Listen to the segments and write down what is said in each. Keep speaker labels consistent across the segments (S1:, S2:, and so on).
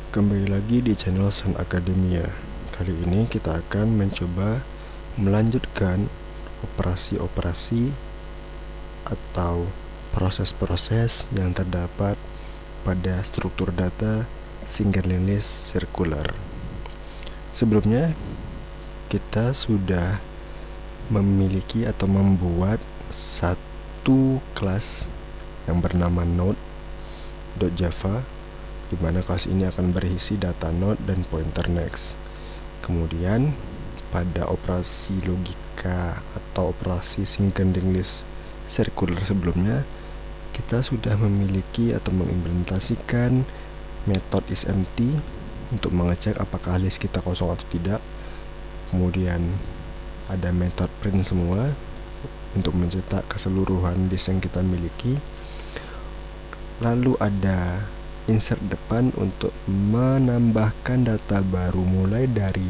S1: Kembali lagi di channel Sun Academia. Kali ini kita akan mencoba melanjutkan operasi-operasi atau proses-proses yang terdapat pada struktur data single list circular. Sebelumnya kita sudah memiliki atau membuat satu kelas yang bernama node.java, di mana kelas ini akan berisi data node dan pointer next. Kemudian pada operasi logika atau operasi single list circular sebelumnya, kita sudah memiliki atau mengimplementasikan method isEmpty untuk mengecek apakah list kita kosong atau tidak. Kemudian ada method print semua untuk mencetak keseluruhan list yang kita miliki. Lalu ada insert depan untuk menambahkan data baru mulai dari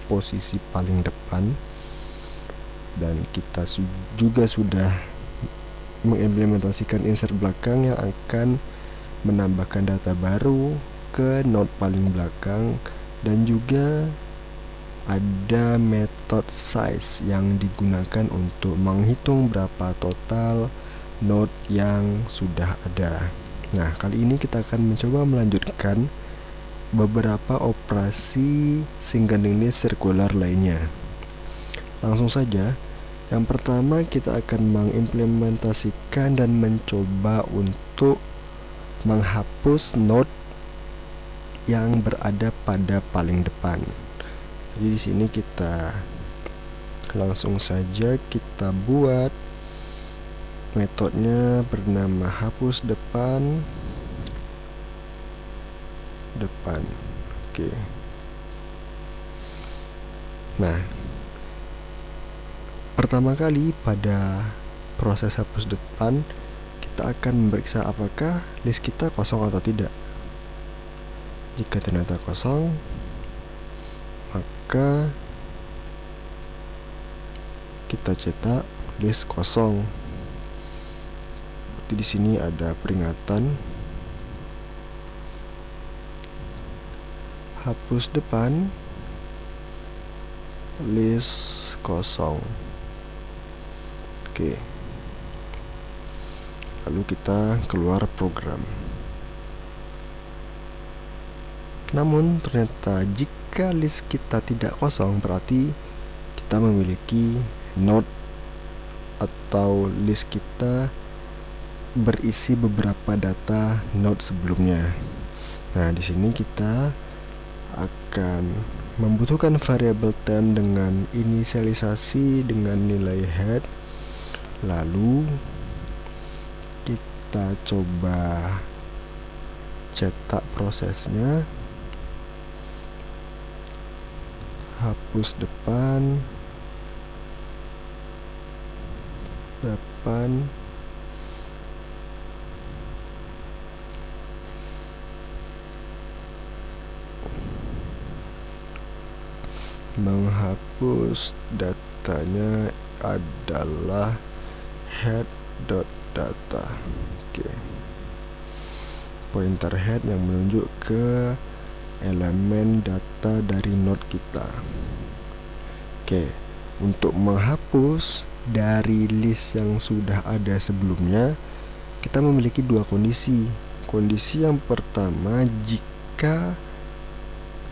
S1: posisi paling depan, dan kita juga sudah mengimplementasikan insert belakang yang akan menambahkan data baru ke node paling belakang, dan juga ada method size yang digunakan untuk menghitung berapa total node yang sudah ada. Nah, kali ini kita akan mencoba melanjutkan beberapa operasi single list circular lainnya. Langsung saja, yang pertama kita akan mengimplementasikan dan mencoba untuk menghapus node yang berada pada paling depan. Jadi di sini kita langsung saja kita buat metodenya bernama hapus depan. Oke. Nah, pertama kali pada proses hapus depan, kita akan memeriksa apakah list kita kosong atau tidak. Jika ternyata kosong, maka kita cetak list kosong. Di sini ada peringatan hapus depan list kosong. Oke. Lalu kita keluar program. Namun ternyata jika list kita tidak kosong, berarti kita memiliki node atau list kita berisi beberapa data node sebelumnya. Nah, di sini kita akan membutuhkan variabel temp dengan inisialisasi dengan nilai head. Lalu kita coba cetak prosesnya. Hapus depan menghapus datanya adalah head.data. Oke. Pointer head yang menunjuk ke elemen data dari node kita. Oke. Untuk menghapus dari list yang sudah ada sebelumnya, kita memiliki dua kondisi. Kondisi yang pertama, jika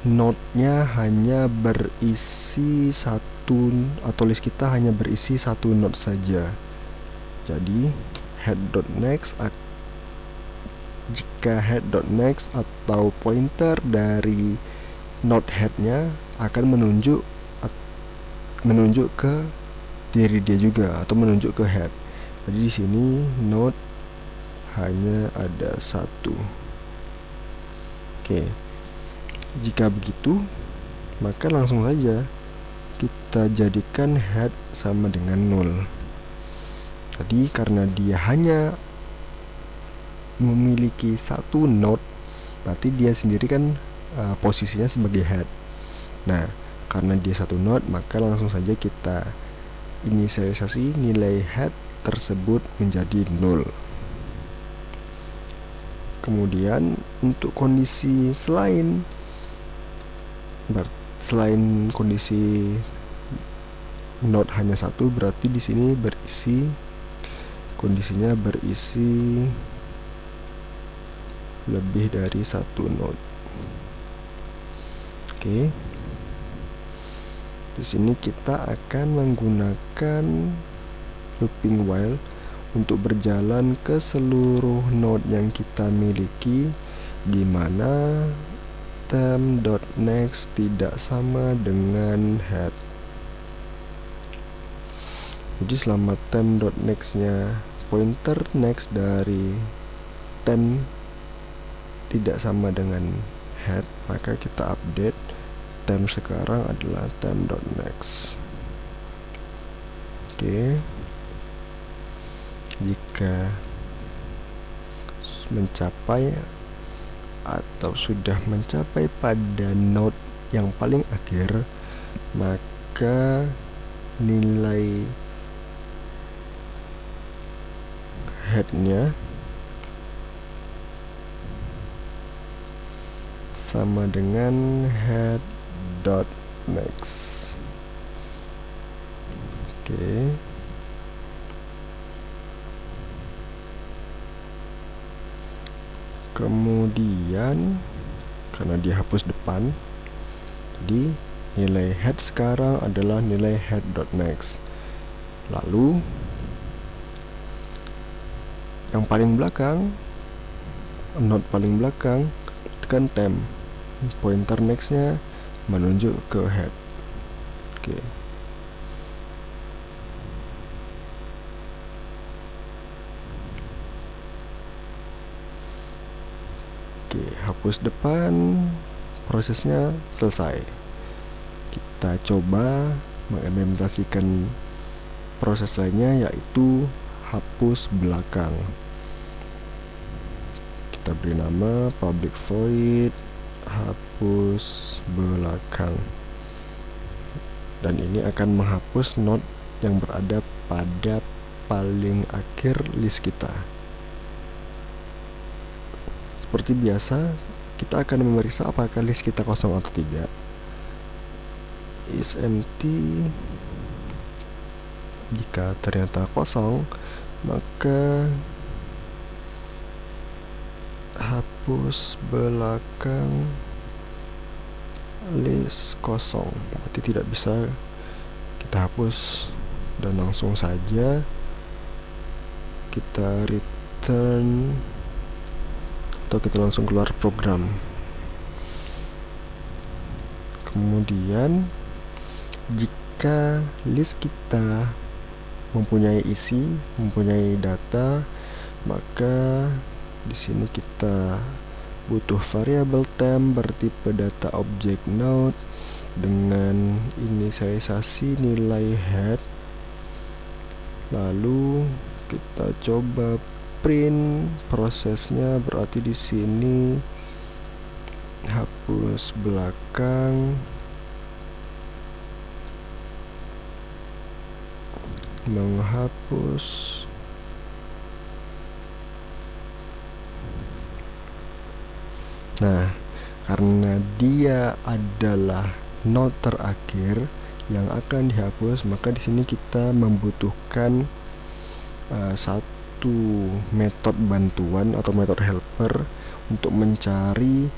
S1: node-nya hanya berisi satu, atau list kita hanya berisi satu node saja. Jadi head.next, jika head.next atau pointer dari node headnya akan menunjuk ke diri dia juga, atau menunjuk ke head. Jadi di sini node hanya ada satu. Oke. Jika begitu, maka langsung saja kita jadikan head sama dengan 0. Jadi karena dia hanya memiliki satu node, berarti dia sendiri kan posisinya sebagai head. Nah, karena dia satu node, maka langsung saja kita inisialisasi nilai head tersebut menjadi 0. Kemudian untuk kondisi selain kondisi node hanya satu, berarti di sini kondisinya berisi lebih dari satu node. Oke. Di sini kita akan menggunakan looping while untuk berjalan ke seluruh node yang kita miliki, di mana temp.next tidak sama dengan head. Jadi selama temp.next-nya pointer next dari temp tidak sama dengan head, maka kita update temp sekarang adalah temp.next. Oke. Jika mencapai atau sudah mencapai pada node yang paling akhir, maka nilai headnya sama dengan head.next. Oke. Kemudian karena dia hapus depan, jadi nilai head sekarang adalah nilai head.next. Lalu yang paling belakang, node paling belakang, tekan temp, pointer next-nya menunjuk ke head. Oke. Oke, hapus depan, prosesnya selesai. Kita coba mengimplementasikan proses lainnya, yaitu hapus belakang. Kita beri nama public void hapus belakang, dan ini akan menghapus node yang berada pada paling akhir list kita. Seperti biasa, kita akan memeriksa apakah list kita kosong atau tidak. Is empty. Jika ternyata kosong, maka hapus belakang list kosong, berarti tidak bisa kita hapus, dan langsung saja kita return atau kita langsung keluar program. Kemudian jika list kita mempunyai isi, mempunyai data, maka di sini kita butuh variabel temp bertipe data object node dengan inisialisasi nilai head. Lalu kita coba print prosesnya, berarti di sini hapus belakang menghapus karena dia adalah node terakhir yang akan dihapus, maka di sini kita membutuhkan satu metode bantuan atau metode helper untuk mencari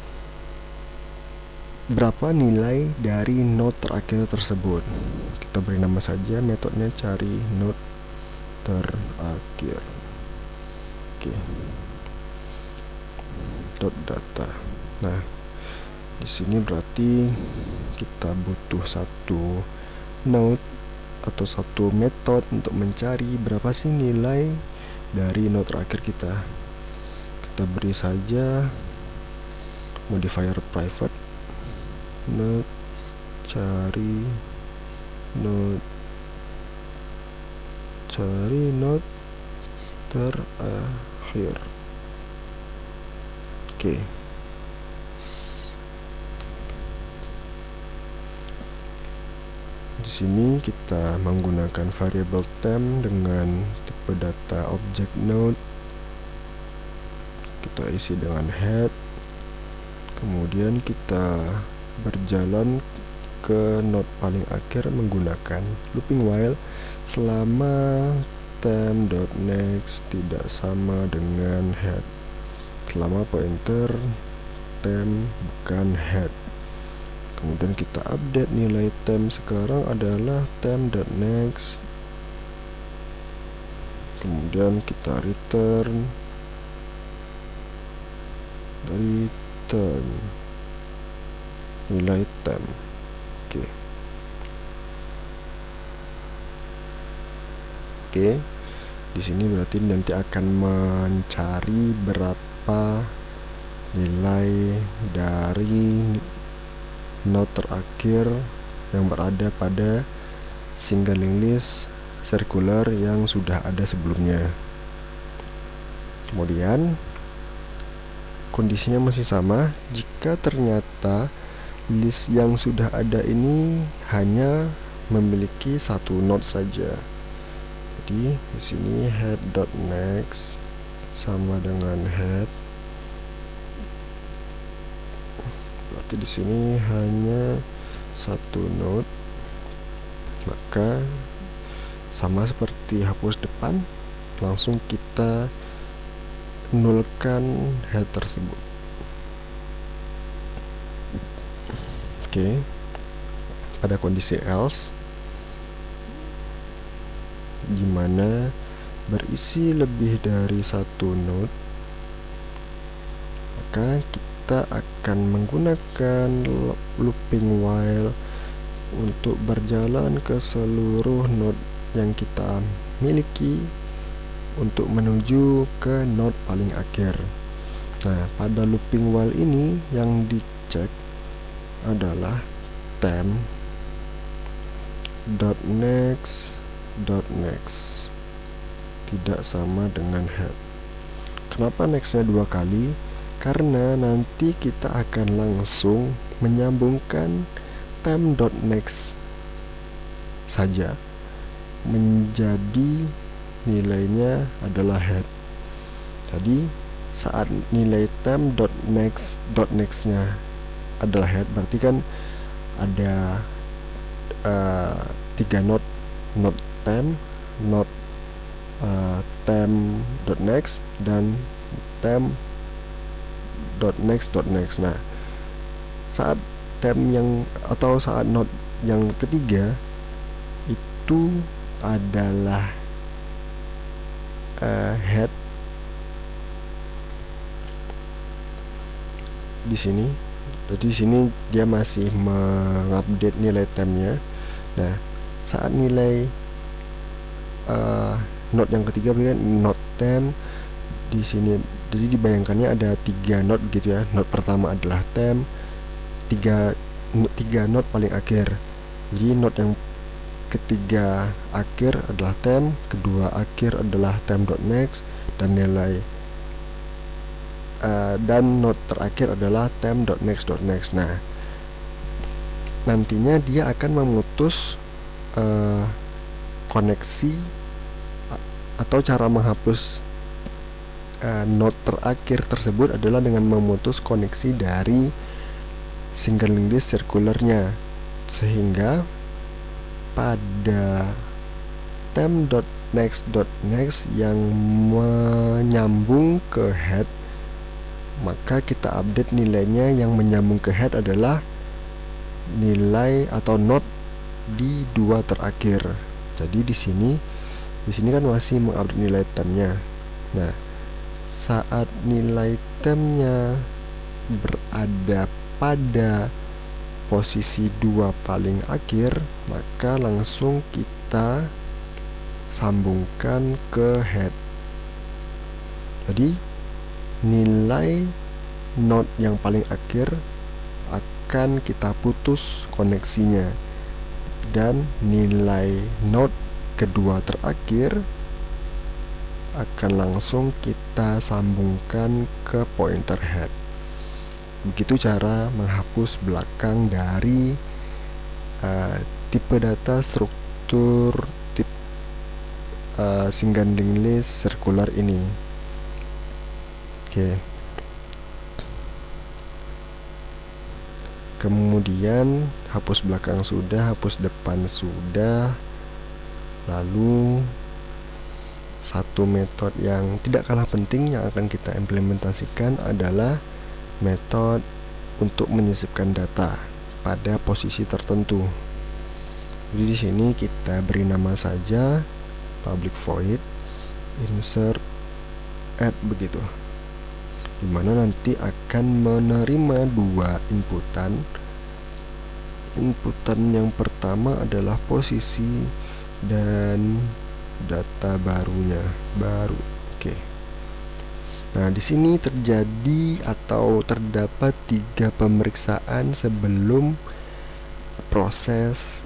S1: berapa nilai dari node terakhir tersebut. Kita beri nama saja metodenya cari node terakhir. Oke. Dot data. Nah, di sini berarti kita butuh satu node atau satu metode untuk mencari berapa sih nilai dari node terakhir kita. Kita beri saja modifier private node cari node terakhir. Oke. Di sini kita menggunakan variabel temp dengan tipe data object node. kita isi dengan head, kemudian kita berjalan ke node paling akhir menggunakan looping while selama temp.next tidak sama dengan head, selama pointer temp bukan head. Kemudian kita update nilai temp sekarang adalah temp.next, kemudian kita return nilai temp. Oke. Di sini berarti nanti akan mencari berapa nilai dari node terakhir yang berada pada single linked list circular yang sudah ada sebelumnya. Kemudian kondisinya masih sama jika ternyata list yang sudah ada ini hanya memiliki satu node saja. Jadi di sini head.next sama dengan head. Berarti di sini hanya satu node. Maka sama seperti hapus depan, langsung kita nulkan head tersebut. Oke. Pada kondisi else di mana berisi lebih dari satu node, maka kita akan menggunakan looping while untuk berjalan ke seluruh node yang kita miliki untuk menuju ke node paling akhir. Nah, pada looping while ini yang dicek adalah temp.next tidak sama dengan head. Kenapa nextnya 2 kali? Karena nanti kita akan langsung menyambungkan temp.next saja menjadi nilainya adalah head. Jadi saat nilai temp.next.next-nya adalah head, berarti kan ada 3 node temp, node temp.next dan temp.next.next. Nah, saat temp yang atau saat node yang ketiga itu adalah head di sini. Jadi di sini dia masih mengupdate nilai tempnya. Nah, saat nilai node yang ketiga bukan node temp di sini. Jadi dibayangkannya ada 3 node gitu ya. Node pertama adalah temp, 3 node paling akhir. Jadi node yang ketiga akhir adalah temp, kedua akhir adalah temp.next, dan nilai dan node terakhir adalah temp.next.next. Nah, nantinya dia akan memutus koneksi atau cara menghapus node terakhir tersebut adalah dengan memutus koneksi dari single linked list circularnya, sehingga pada temp.next.next yang menyambung ke head, maka kita update nilainya yang menyambung ke head adalah nilai atau node di 2 terakhir. Jadi di sini kan masih mengupdate nilai tempnya. Nah, saat nilai tempnya berada pada posisi 2 paling akhir, maka langsung kita sambungkan ke head. Jadi nilai node yang paling akhir akan kita putus koneksinya, dan nilai node kedua terakhir akan langsung kita sambungkan ke pointer head. Begitu cara menghapus belakang dari tipe data struktur single linked list circular ini. Oke. Kemudian hapus belakang sudah, hapus depan sudah. Lalu satu metode yang tidak kalah penting yang akan kita implementasikan adalah metode untuk menyisipkan data pada posisi tertentu. Jadi di sini kita beri nama saja public void insert add begitu, dimana nanti akan menerima dua inputan. Inputan yang pertama adalah posisi dan data baru. Oke. Nah, di sini terjadi atau terdapat 3 pemeriksaan sebelum proses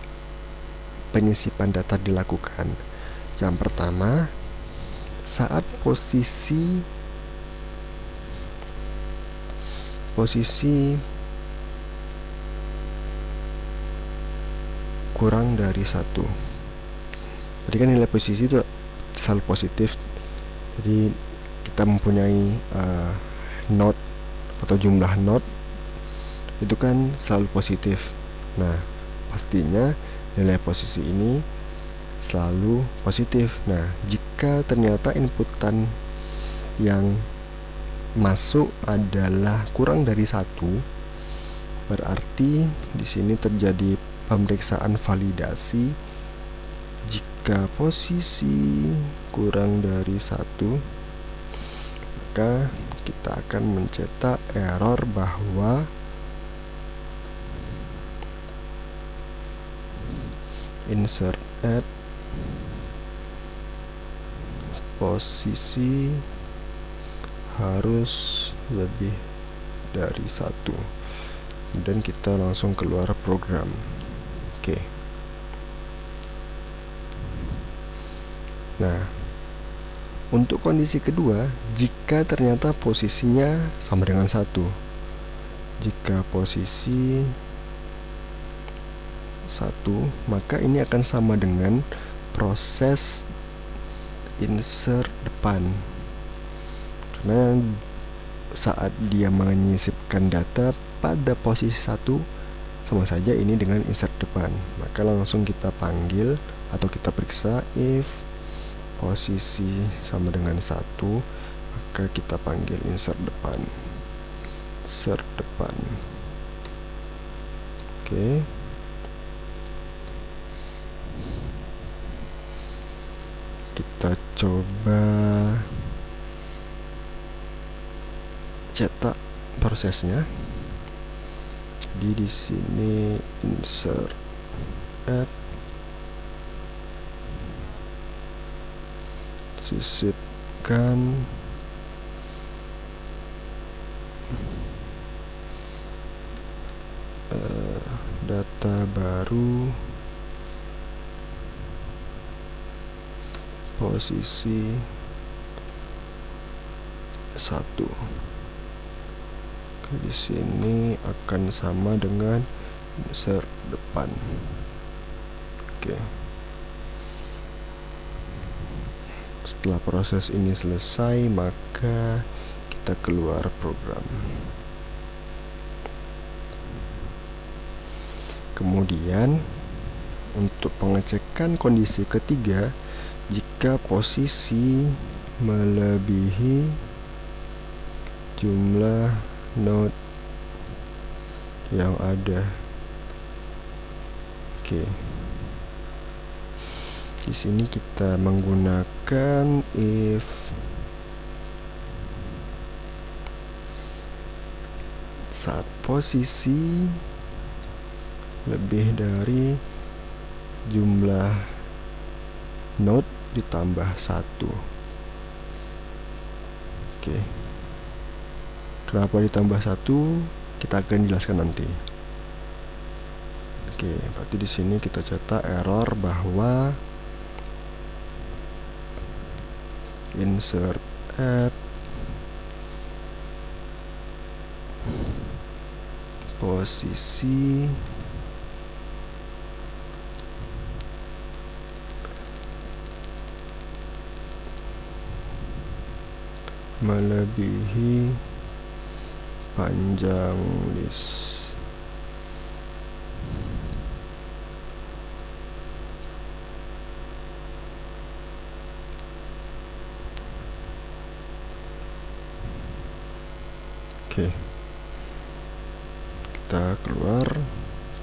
S1: penyisipan data dilakukan. Yang pertama, saat posisi kurang dari 1. Jadi kan nilai posisi itu selalu positif. Jadi kita mempunyai node atau jumlah node itu kan selalu positif. Nah, pastinya nilai posisi ini selalu positif. Nah, jika ternyata inputan yang masuk adalah kurang dari 1, berarti di sini terjadi pemeriksaan validasi. Jika posisi kurang dari 1, maka kita akan mencetak error bahwa insert add posisi harus lebih dari 1, dan kita langsung keluar program. Oke. Nah, untuk kondisi kedua, jika ternyata posisinya sama dengan 1. Jika posisi 1, maka ini akan sama dengan proses insert depan, karena saat dia menyisipkan data pada posisi 1 sama saja ini dengan insert depan. Maka langsung kita panggil atau kita periksa if posisi sama dengan 1, maka kita panggil insert depan. Oke. Kita coba cetak prosesnya. Jadi di sini insert add sisipkan data baru posisi 1. Di sini akan sama dengan insert depan. Oke. Setelah proses ini selesai, maka kita keluar program. Kemudian untuk pengecekan kondisi ketiga, jika posisi melebihi jumlah node yang ada. Oke. Di sini kita menggunakan if saat posisi lebih dari jumlah node ditambah 1. Oke. Kenapa ditambah 1? Kita akan jelaskan nanti. Oke, berarti di sini kita cetak error bahwa insert add posisi melebihi panjang list Oke, kita keluar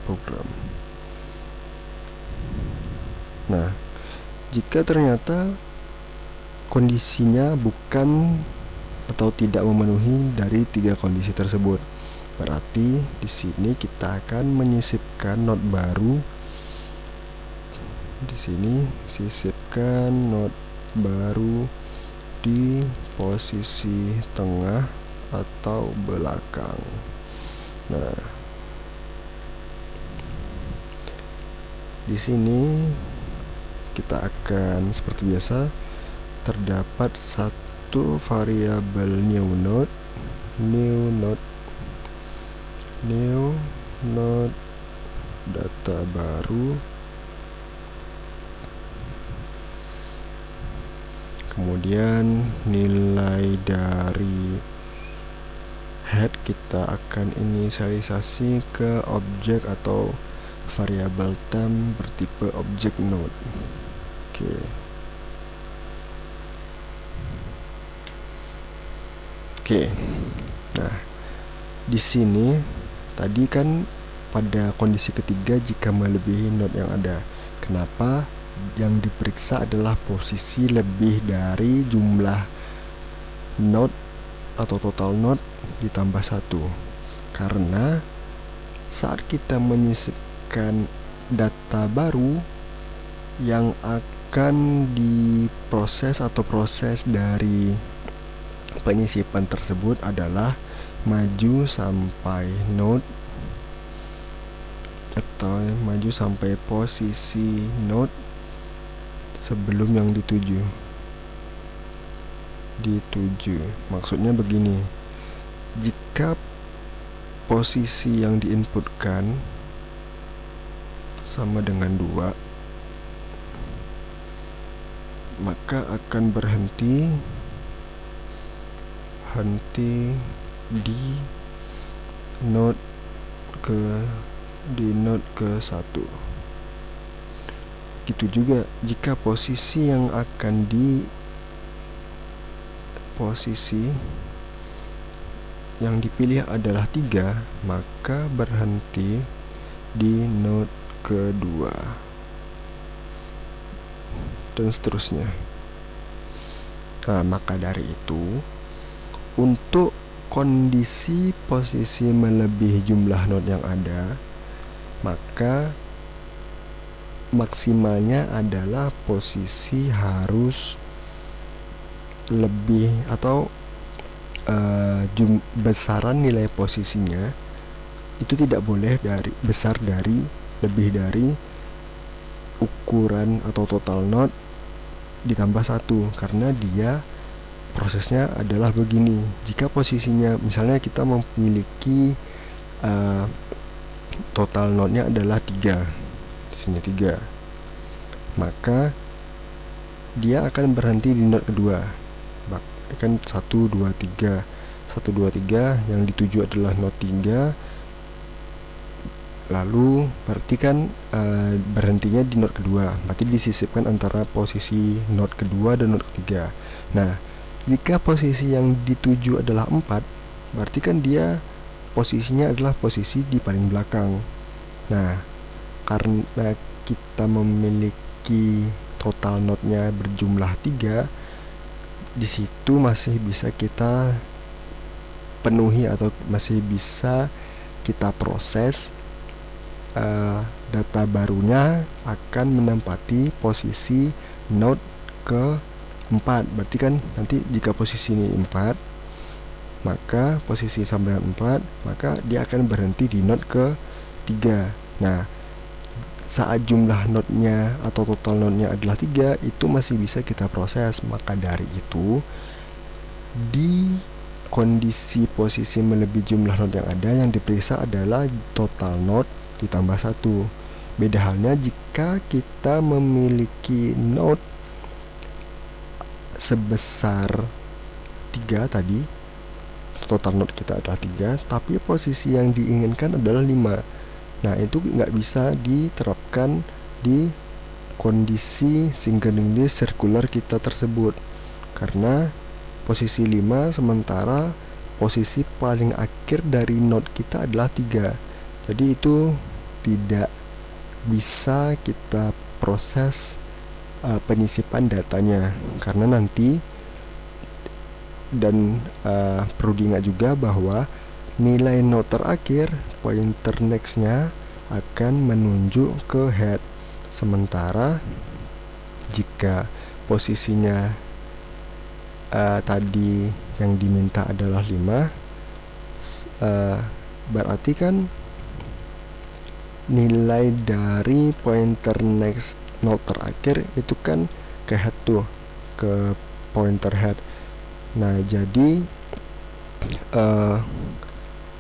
S1: program. Nah, jika ternyata kondisinya bukan atau tidak memenuhi dari 3 kondisi tersebut, berarti di sini kita akan menyisipkan note baru. Di sini sisipkan note baru di posisi tengah atau belakang. Nah, di sini kita akan seperti biasa, terdapat satu variabel new note data baru, kemudian nilai dari head kita akan inisialisasi ke objek atau variabel temp bertipe object node. Oke. Nah, di sini tadi kan pada kondisi ketiga jika melebihi node yang ada. Kenapa? Yang diperiksa adalah posisi lebih dari jumlah node atau total node ditambah 1. Karena saat kita menyisipkan data baru, yang akan diproses atau proses dari penyisipan tersebut adalah maju sampai node atau maju sampai posisi node sebelum yang dituju. Maksudnya begini, jika posisi yang diinputkan sama dengan 2, maka akan berhenti di node ke 1. Gitu juga jika posisi yang dipilih adalah 3, maka berhenti di node kedua, dan seterusnya. Nah, maka dari itu, untuk kondisi posisi melebihi jumlah node yang ada, maka maksimalnya adalah posisi harus lebih atau besaran nilai posisinya itu tidak boleh lebih dari ukuran atau total node ditambah 1, karena dia prosesnya adalah begini. Jika posisinya misalnya kita memiliki total node-nya adalah 3, di sini 3, maka dia akan berhenti di node kedua. Kan 1, 2, 3 yang dituju adalah node 3, lalu berarti kan berhentinya di node kedua, berarti disisipkan antara posisi node kedua dan node ketiga. Nah, jika posisi yang dituju adalah 4, berarti kan dia posisinya adalah posisi di paling belakang. Nah, karena kita memiliki total node-nya berjumlah 3, di situ masih bisa kita penuhi atau masih bisa kita proses. Data barunya akan menempati posisi node ke 4. Berarti kan nanti jika posisi ini 4, maka posisi sama dengan 4, maka dia akan berhenti di node ke 3. Nah, saat jumlah node-nya atau total node-nya adalah 3, itu masih bisa kita proses. Maka dari itu, di kondisi posisi melebihi jumlah node yang ada, yang diperiksa adalah total node ditambah 1. Beda halnya jika kita memiliki node sebesar 3 tadi, total node kita adalah 3, tapi posisi yang diinginkan adalah 5. Nah, itu nggak bisa diterapkan di kondisi synchronously circular kita tersebut, karena posisi 5 sementara posisi paling akhir dari node kita adalah 3. Jadi itu tidak bisa kita proses penyisipan datanya, karena nanti dan perlu diingat juga bahwa nilai node terakhir, pointer nextnya akan menunjuk ke head. Sementara jika posisinya tadi yang diminta adalah 5, berarti kan nilai dari pointer next node terakhir itu kan ke head tuh, ke pointer head. Nah, jadi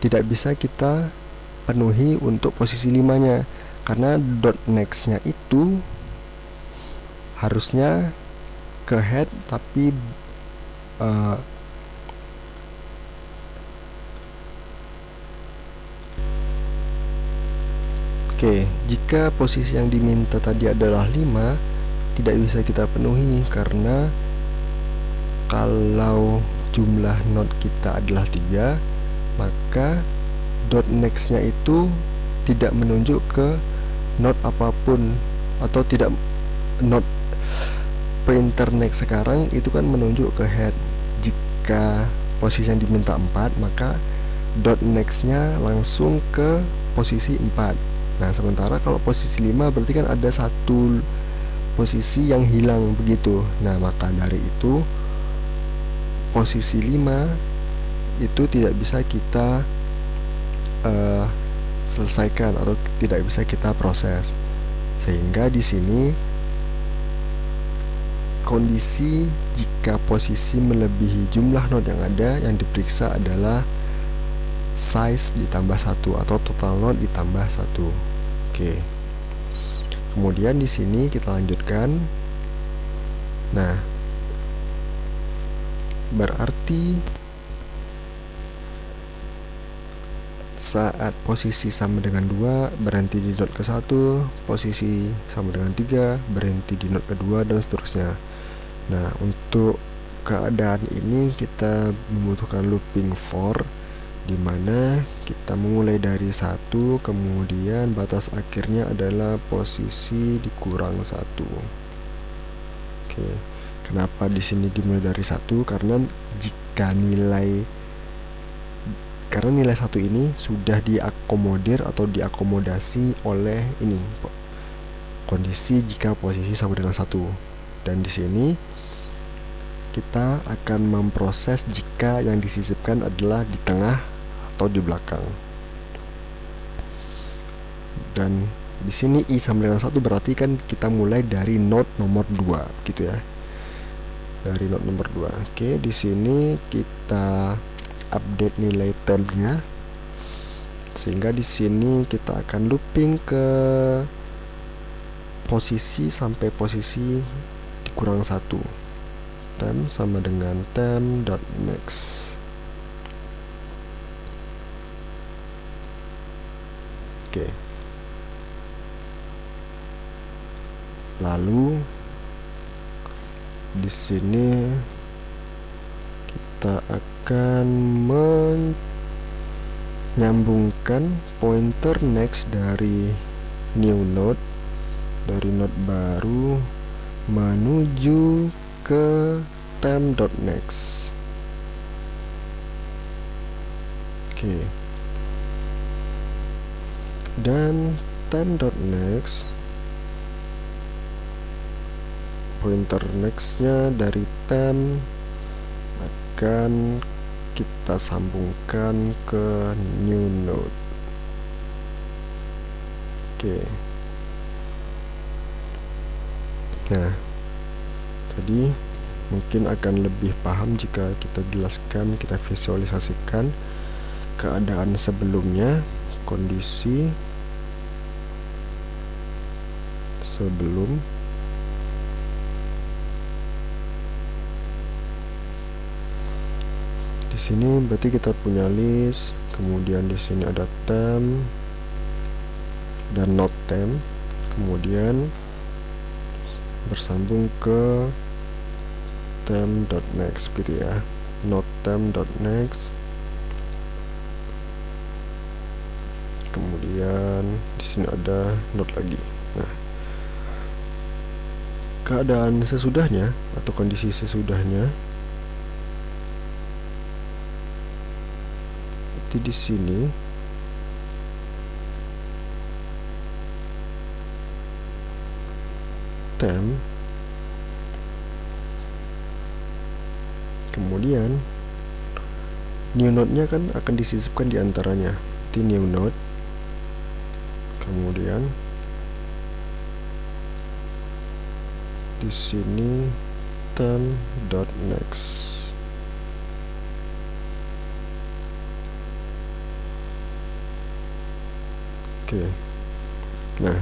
S1: tidak bisa kita penuhi untuk posisi 5-nya, karena dot next-nya itu harusnya ke head, tapi jika posisi yang diminta tadi adalah 5, tidak bisa kita penuhi, karena kalau jumlah node kita adalah 3, maka dot next-nya itu tidak menunjuk ke node apapun, atau tidak, node pointer next sekarang itu kan menunjuk ke head. Jika posisi yang diminta 4, maka dot next-nya langsung ke posisi 4. Nah, sementara kalau posisi 5 berarti kan ada satu posisi yang hilang begitu. Nah, maka dari itu posisi 5 itu tidak bisa kita selesaikan atau tidak bisa kita proses. Sehingga di sini kondisi jika posisi melebihi jumlah node yang ada, yang diperiksa adalah size ditambah 1 atau total node ditambah 1. Oke. Kemudian di sini kita lanjutkan. Nah, berarti saat posisi sama dengan 2 berhenti di node ke-1, posisi sama dengan 3 berhenti di node kedua, dan seterusnya. Nah, untuk keadaan ini kita membutuhkan looping for, di mana kita memulai dari 1, kemudian batas akhirnya adalah posisi dikurang 1. Oke. Kenapa di sini dimulai dari 1? Karena nilai 1 ini sudah diakomodir atau diakomodasi oleh ini kondisi jika posisi sama dengan 1. Dan di sini kita akan memproses jika yang disisipkan adalah di tengah atau di belakang. Dan di sini I sama dengan 1 berarti kan kita mulai dari node nomor 2 gitu ya. Dari node nomor 2. Oke, di sini kita update nilai temp-nya. Sehingga di sini kita akan looping ke posisi sampai posisi dikurang 1. Temp sama dengan temp.next. Oke. Lalu di sini kita akan menyambungkan pointer next dari new node, dari node baru menuju ke temp.next. Oke. Dan temp.next, pointer nextnya dari temp akan kita sambungkan ke new node. Oke. Nah, tadi mungkin akan lebih paham jika kita jelaskan, kita visualisasikan keadaan sebelumnya, kondisi sebelum di sini. Berarti kita punya list, kemudian di sini ada temp dan not temp, kemudian bersambung ke temp.next gitu ya. Not temp.next sini ada node lagi. Nah, keadaan sesudahnya atau kondisi sesudahnya itu di sini temp, kemudian new node-nya kan akan disisipkan di antaranya. Di new node, kemudian di sini temp.next. Oke. Nah,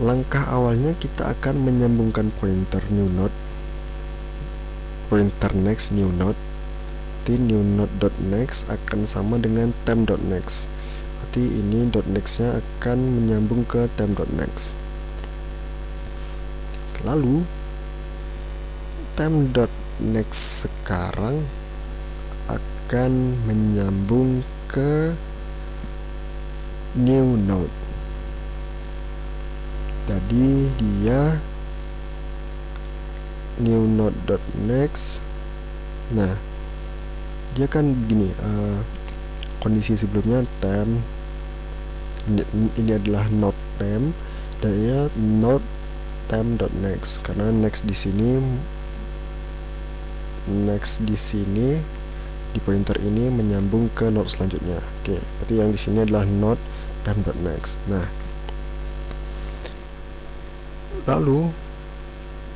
S1: langkah awalnya kita akan menyambungkan pointer new node, pointer next new node. Di new node.next akan sama dengan temp.next. Berarti ini .next-nya akan menyambung ke temp.next. Lalu temp.next sekarang akan menyambung ke new node. Jadi dia new node.next. Nah, dia kan begini, kondisi sebelumnya temp, ini adalah node temp, dan ini node temp.next, karena next di sini di pointer ini menyambung ke node selanjutnya. Oke, berarti yang di sini adalah node temp.next. Nah, lalu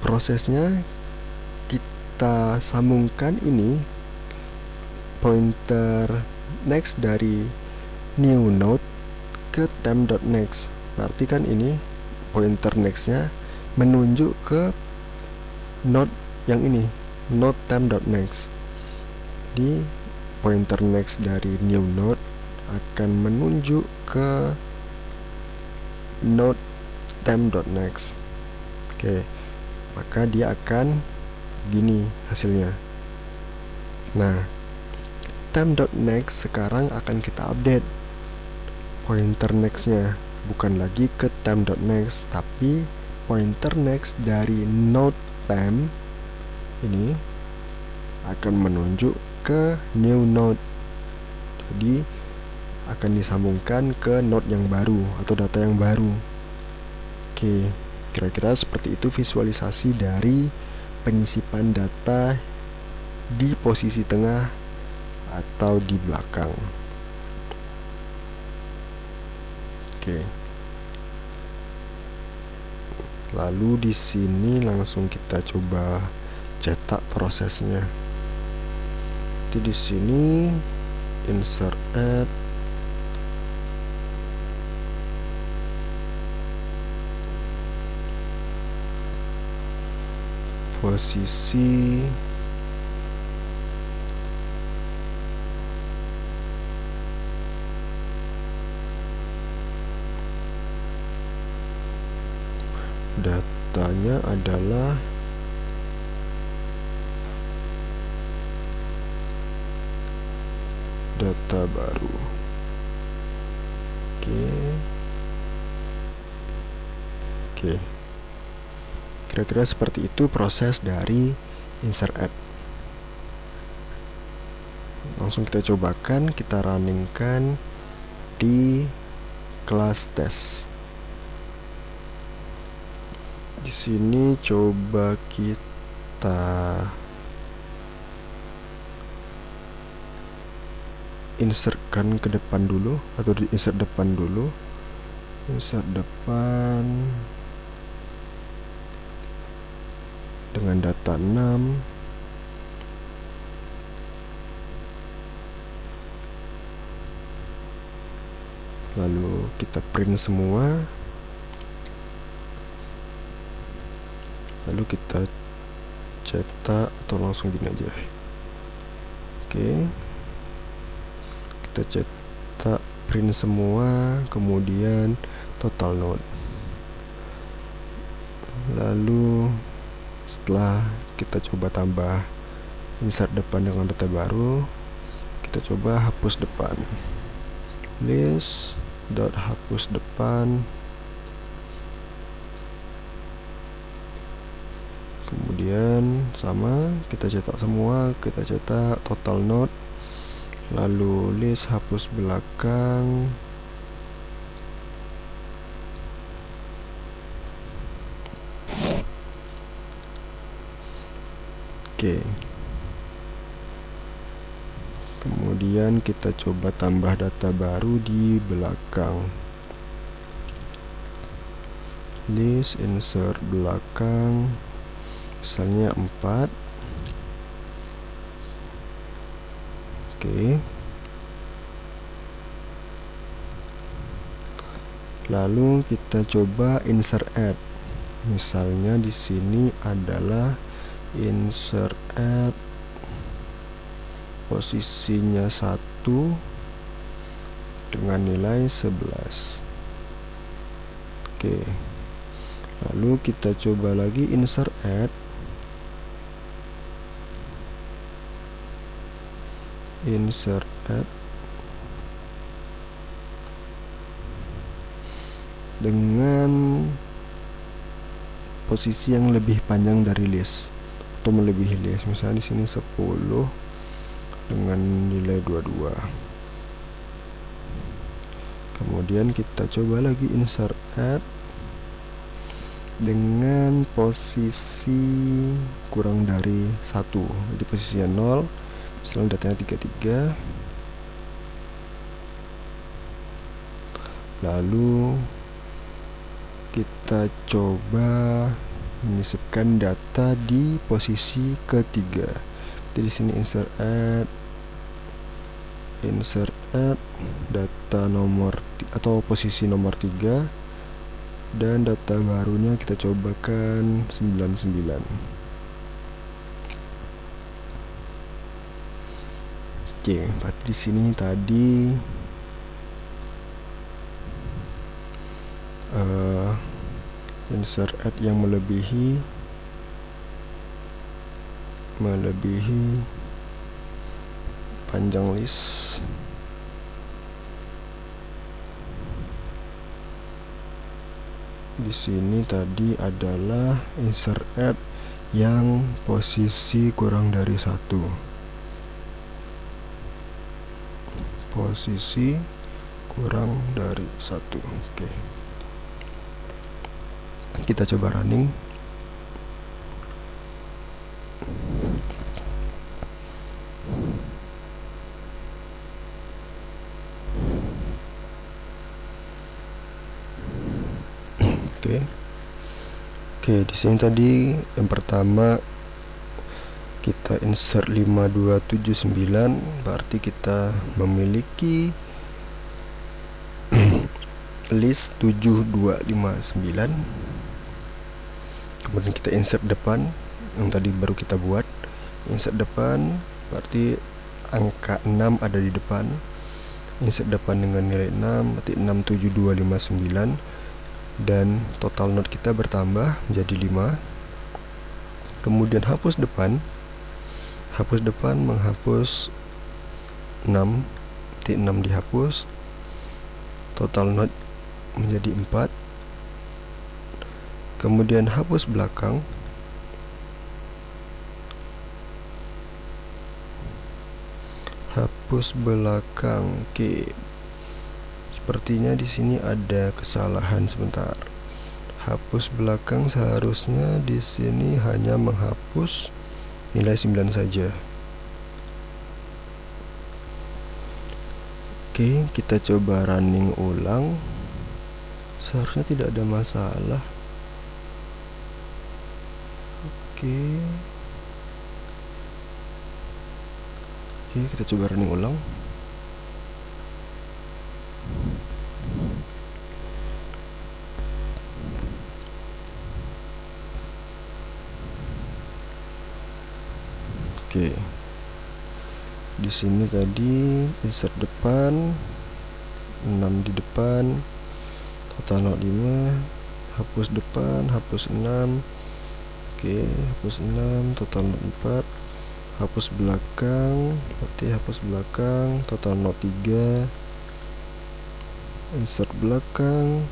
S1: prosesnya kita sambungkan ini pointer next dari new node ke temp.next. Berarti kan ini pointer next-nya menunjuk ke node yang ini, node temp.next. Di pointer next dari new node akan menunjuk ke node temp.next. Oke, maka dia akan gini hasilnya. Nah, temp.next sekarang akan kita update pointer next-nya, bukan lagi ke temp.next, tapi pointer next dari node temp ini akan menunjuk ke new node. Jadi akan disambungkan ke node yang baru atau data yang baru. Oke, kira-kira seperti itu visualisasi dari penyisipan data di posisi tengah atau di belakang. Oke. Lalu di sini langsung kita coba cetak prosesnya. Jadi di sini insert add, posisi datanya adalah data baru. Oke. Kira-kira seperti itu proses dari insert add. Langsung kita cobakan, kita runningkan di kelas tes. Di sini coba kita insertkan ke depan dulu, atau di insert depan dulu. Insert depan dengan data 6. Lalu kita print semua. Lalu kita cetak atau langsung gini aja. Oke. Kita cetak, print semua, kemudian total node. Lalu setelah kita coba tambah insert depan dengan data baru, kita coba hapus depan. List dot hapus depan, kemudian sama kita cetak semua, kita cetak total note, lalu list hapus belakang, oke. Kemudian kita coba tambah data baru di belakang, list insert belakang, misalnya 4. Oke. Lalu kita coba insert add. Misalnya di sini adalah insert add posisinya 1 dengan nilai 11. Oke. Lalu kita coba lagi insert add, dengan posisi yang lebih panjang dari list atau melebihi list. Misalnya di sini 10 dengan nilai 22. Kemudian kita coba lagi insert add dengan posisi kurang dari 1, jadi posisinya 0, misalnya datanya 33. Lalu kita coba menyisipkan data di posisi ketiga. Jadi di sini insert add data nomor atau posisi nomor 3, dan data barunya kita cobakan 99. Oke, berarti di sini tadi insert add yang melebihi panjang list. Di sini tadi adalah insert add yang posisi kurang dari 1. Posisi kurang dari 1. Oke. Kita coba running. Oke, di sini tadi yang pertama kita insert 5279, berarti kita memiliki list 7259. Kemudian kita insert depan yang tadi baru kita buat. Insert depan berarti angka 6 ada di depan. Insert depan dengan nilai 6 berarti 67259, dan total note kita bertambah menjadi 5. Kemudian hapus depan menghapus 6, 6 dihapus, total note menjadi 4. Kemudian hapus belakang, Oke, sepertinya di sini ada kesalahan sebentar. Hapus belakang seharusnya di sini hanya menghapus nilai 9 saja. Oke, kita coba running ulang. Seharusnya tidak ada masalah. Oke, kita coba running ulang. Oke. Di sini tadi insert depan 6 di depan, total note 5, hapus depan, hapus 6. Oke, hapus 6, total note 4. Hapus belakang, berarti hapus belakang, total note 3. insert belakang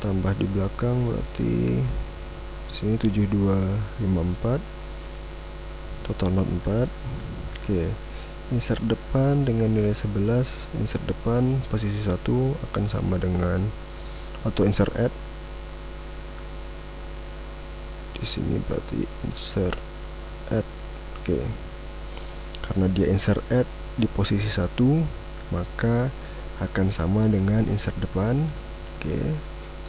S1: tambah di belakang berarti sini 7254, total not 4. Oke, insert depan dengan nilai 11, insert depan posisi 1 akan sama dengan, atau insert add di sini berarti insert add. Oke, karena dia insert add di posisi 1 maka akan sama dengan insert depan. Oke,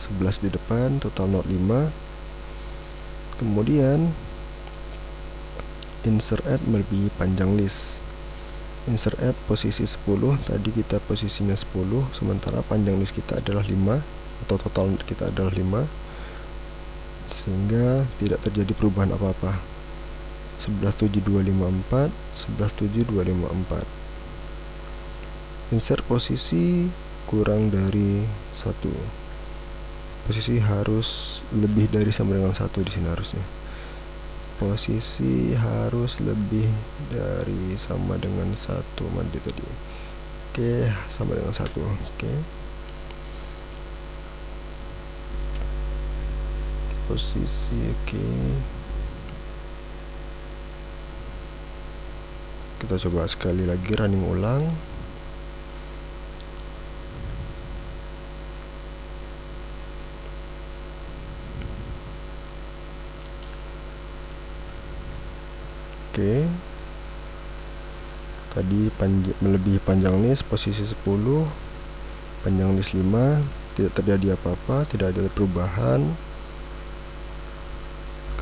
S1: 11 di depan, total not 5. Kemudian insert add melebihi panjang list. Insert add posisi 10, tadi kita posisinya 10, sementara panjang list kita adalah 5 atau total kita adalah 5, sehingga tidak terjadi perubahan apa-apa. 117254, 117254. Insert posisi kurang dari 1. Posisi harus lebih dari sama dengan 1 di sini harusnya. Posisi harus lebih dari sama dengan 1 mandi tadi. Oke, sama dengan 1. Oke. Posisi oke. Kita coba sekali lagi running ulang. Oke, tadi melebihi panjang list posisi 10, panjang list 5, tidak terjadi apa-apa, tidak ada perubahan.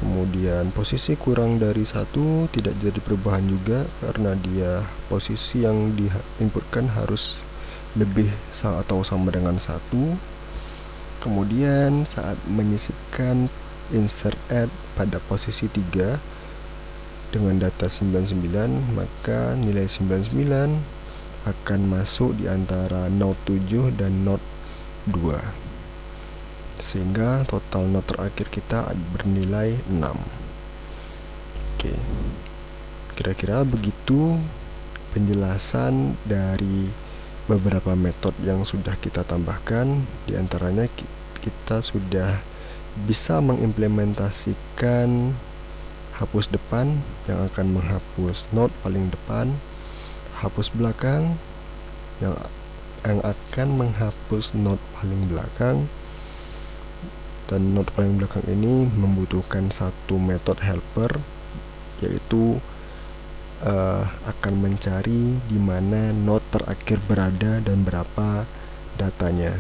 S1: Kemudian posisi kurang dari 1 tidak jadi perubahan juga, karena dia posisi yang diinputkan harus lebih atau sama dengan 1. Kemudian saat menyisipkan insert add pada posisi 3 dengan data 99, maka nilai 99 akan masuk di antara not 7 dan not 2, sehingga total not terakhir kita bernilai 6. Oke, kira-kira begitu penjelasan dari beberapa metode yang sudah kita tambahkan. Di antaranya kita sudah bisa mengimplementasikan hapus depan yang akan menghapus not paling depan, hapus belakang yang akan menghapus not paling belakang, dan not paling belakang ini membutuhkan satu metode helper, yaitu akan mencari di mana not terakhir berada dan berapa datanya.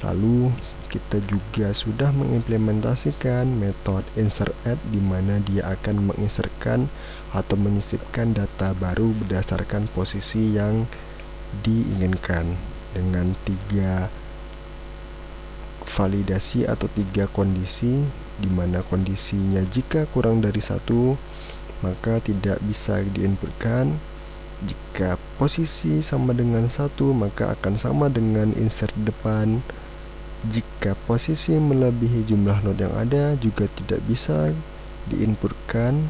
S1: Lalu kita juga sudah mengimplementasikan metode insert add, di mana dia akan menginsertkan atau menyisipkan data baru berdasarkan posisi yang diinginkan dengan 3 validasi atau 3 kondisi, di mana kondisinya jika kurang dari 1 maka tidak bisa diinputkan. Jika posisi sama dengan 1 maka akan sama dengan insert depan. Jika posisi melebihi jumlah not yang ada juga tidak bisa diinputkan.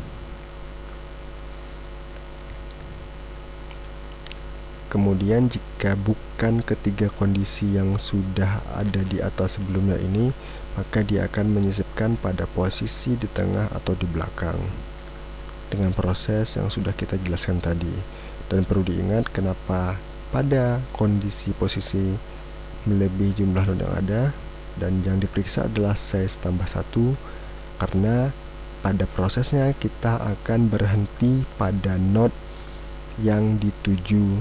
S1: Kemudian jika bukan ketiga kondisi yang sudah ada di atas sebelumnya ini, maka dia akan menyisipkan pada posisi di tengah atau di belakang dengan proses yang sudah kita jelaskan tadi. Dan perlu diingat kenapa pada kondisi posisi melebihi jumlah not yang ada dan yang diperiksa adalah size tambah 1, karena pada prosesnya kita akan berhenti pada not yang dituju.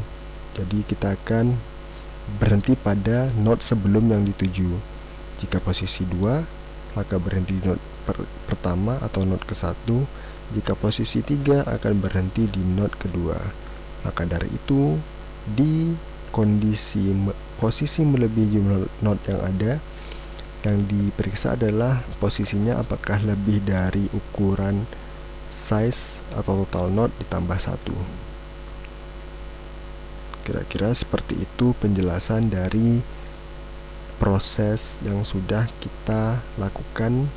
S1: Jadi kita akan berhenti pada not sebelum yang dituju. Jika posisi 2 maka berhenti di not pertama atau not ke-1. Jika posisi 3 akan berhenti di not kedua. Maka dari itu di kondisi posisi melebihi jumlah not yang ada, yang diperiksa adalah posisinya apakah lebih dari ukuran size atau total not ditambah 1. Kira-kira seperti itu penjelasan dari proses yang sudah kita lakukan,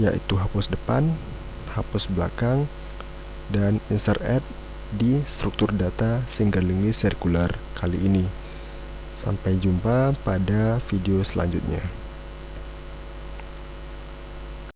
S1: yaitu hapus depan, hapus belakang, dan insert add di struktur data single list circular kali ini. Sampai jumpa pada video selanjutnya.